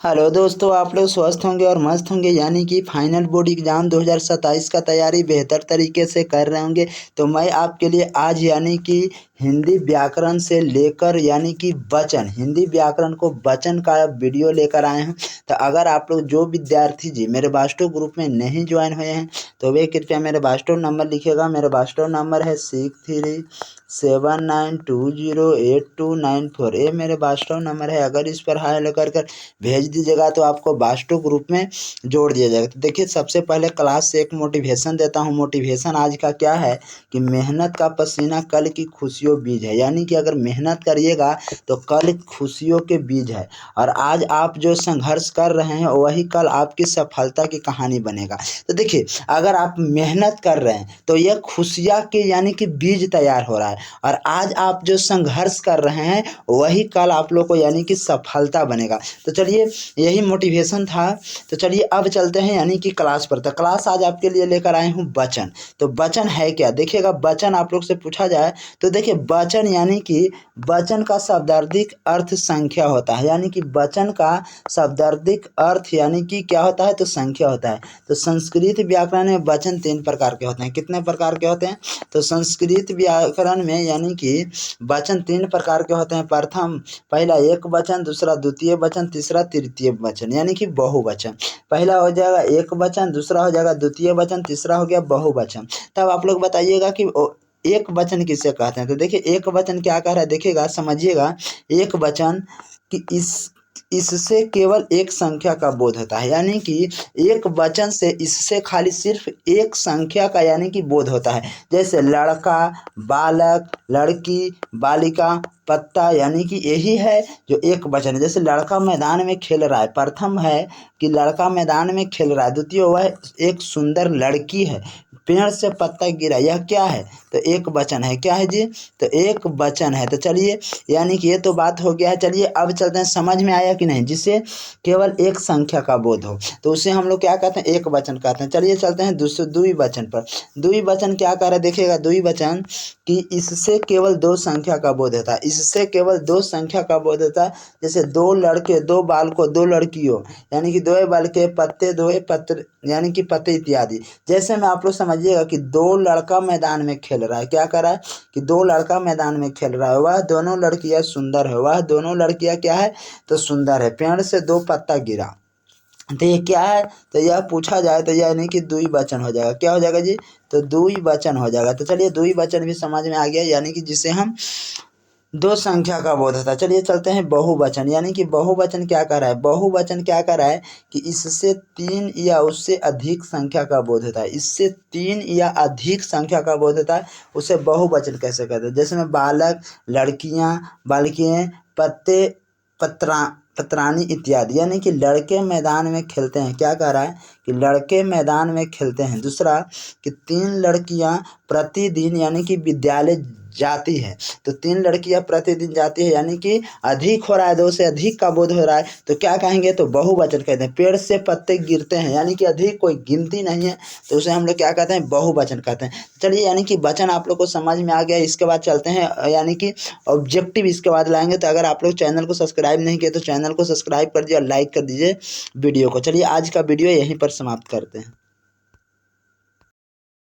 Hello दोस्तों, आप लोग स्वस्थ होंगे और मस्त होंगे। यानी कि फाइनल बोर्ड एग्ज़ाम 2027 का तैयारी बेहतर तरीके से कर रहे होंगे। तो मैं आपके लिए आज यानी कि हिंदी व्याकरण से लेकर यानी कि वचन, हिंदी व्याकरण को वचन का वीडियो लेकर आए हैं। तो अगर आप लोग जो विद्यार्थी जी मेरे वाट्सएप ग्रुप में नहीं ज्वाइन हुए हैं तो वे कृपया मेरे वाट्सएप नंबर लिखिएगा। मेरा वाट्सएप नंबर है 6379208294। ये मेरे वाट्सएप नंबर है। अगर इस पर हाई कर भेज दीजिएगा तो आपको वाट्सएप ग्रुप में जोड़ दिया जाएगा। तो देखिए, सबसे पहले क्लास से एक मोटिवेशन देता हूँ। मोटिवेशन आज का क्या है कि मेहनत का पसीना कल की खुशियों बीज है। यानी कि अगर मेहनत करिएगा तो कल खुशियों के बीज है, और आज आप जो संघर्ष कर रहे हैं वही कल आपकी सफलता की कहानी बनेगा। तो देखिए, अगर आप मेहनत कर रहे हैं तो यह खुशियाँ के यानी कि बीज तैयार हो रहा है, और आज आप जो संघर्ष कर रहे हैं वही कल आप लोग को यानी कि सफलता बनेगा। तो चलिए, यही मोटिवेशन था। तो चलिए अब चलते हैं यानी कि क्लास पर। तो क्लास आज आपके लिए लेकर आए हूँ वचन। तो वचन है क्या, देखिएगा। वचन आप लोग से पूछा जाए तो देखिए, वचन यानी कि वचन का शाब्दिक अर्थ संख्या होता है। यानी कि वचन का शाब्दिक अर्थ यानी कि क्या होता है, तो संख्या होता है। तो संस्कृत व्याकरण में वचन 3 प्रकार के होते हैं। कितने प्रकार के होते हैं, तो संस्कृत व्याकरण में यानी कि वचन 3 प्रकार के होते हैं। प्रथम पहला एक वचन, दूसरा द्वितीय वचन, तीसरा तृतीय वचन यानी कि बहुवचन। पहला हो जाएगा एक वचन, दूसरा हो जाएगा द्वितीय वचन, तीसरा हो गया बहुवचन। तब आप लोग बताइएगा कि एक वचन किसे कहते हैं। तो देखिए, एक वचन क्या कह रहा है, देखिएगा, समझिएगा। एक वचन कि इससे केवल एक संख्या का बोध होता है। यानी कि एक वचन से इससे खाली सिर्फ एक संख्या का यानी कि बोध होता है। जैसे लड़का, बालक, लड़की, बालिका, पत्ता, यानी कि यही है जो एक वचन है। जैसे लड़का मैदान में खेल रहा है, प्रथम है कि लड़का मैदान में खेल रहा है। द्वितीय वह एक सुंदर लड़की है, पेड़ से पत्ता गिरा, यह क्या है, तो एक वचन है। क्या है जी, तो एक वचन है। तो चलिए, यानी कि ये तो बात हो गया है। चलिए अब चलते हैं, समझ में आया कि नहीं। जिसे केवल एक संख्या का बोध हो तो उसे हम लोग क्या कहते हैं, एक वचन कहते हैं। चलिए चलते हैं द्विवचन पर। द्विवचन क्या कह रहा है, देखिएगा। द्विवचन कि इससे केवल 2 संख्या का बोध होता है। इससे केवल 2 संख्या का बोध होता है। जैसे 2 लड़के, 2 बालकों, 2 लड़कियों, यानी कि 2 बालके, पत्ते, 2 पत्र, यानी कि पत्ते इत्यादि। जैसे में आप लोग समझिएगा कि 2 लड़का मैदान में खेल रहा है। क्या कर रहा है कि 2 लड़का मैदान में खेल रहा है। वह दोनों लड़कियां सुंदर है। वह दोनों लड़कियां क्या है, तो सुंदर है। पेड़ से 2 पत्ता गिरा, तो ये क्या है, तो यह पूछा जाए तो यानी कि द्विवचन हो जाएगा। क्या हो जाएगा जी, तो द्विवचन हो जाएगा। तो चलिए, द्विवचन भी समझ में आ गया, यानी कि जिसे हम 2 संख्या का बोध होता है। चलिए चलते हैं बहुवचन। यानी कि बहुवचन क्या कर रहा है, बहुवचन क्या कर रहा है कि इससे 3 या उससे अधिक संख्या का बोध होता है। इससे 3 या अधिक संख्या का बोध होता है, उसे बहुवचन कैसे कहते हैं। जैसे में बालक, लड़कियां, बालिकाएं, पत्ते, पत्रानी इत्यादि। यानी कि लड़के मैदान में खेलते हैं। क्या कह रहा है कि लड़के मैदान में खेलते हैं। दूसरा कि 3 लड़कियां प्रतिदिन यानी कि विद्यालय जाती है। तो 3 लड़कियां प्रतिदिन जाती है, यानी कि अधिक हो रहा है, 2 से अधिक का बोध हो रहा है, तो क्या कहेंगे, तो बहुवचन कहते हैं। पेड़ से पत्ते गिरते हैं, यानी कि अधिक कोई गिनती नहीं है, तो उसे हम लोग क्या कहते हैं, बहुवचन कहते हैं। चलिए, यानी कि वचन आप लोग को समझ में आ गया। इसके बाद चलते हैं यानी कि ऑब्जेक्टिव इसके बाद लाएंगे। तो अगर आप लोग चैनल को सब्सक्राइब नहीं किए तो चैनल को सब्सक्राइब कर दीजिए और लाइक कर दीजिए वीडियो को। चलिए, आज का वीडियो यहीं पर समाप्त करते हैं।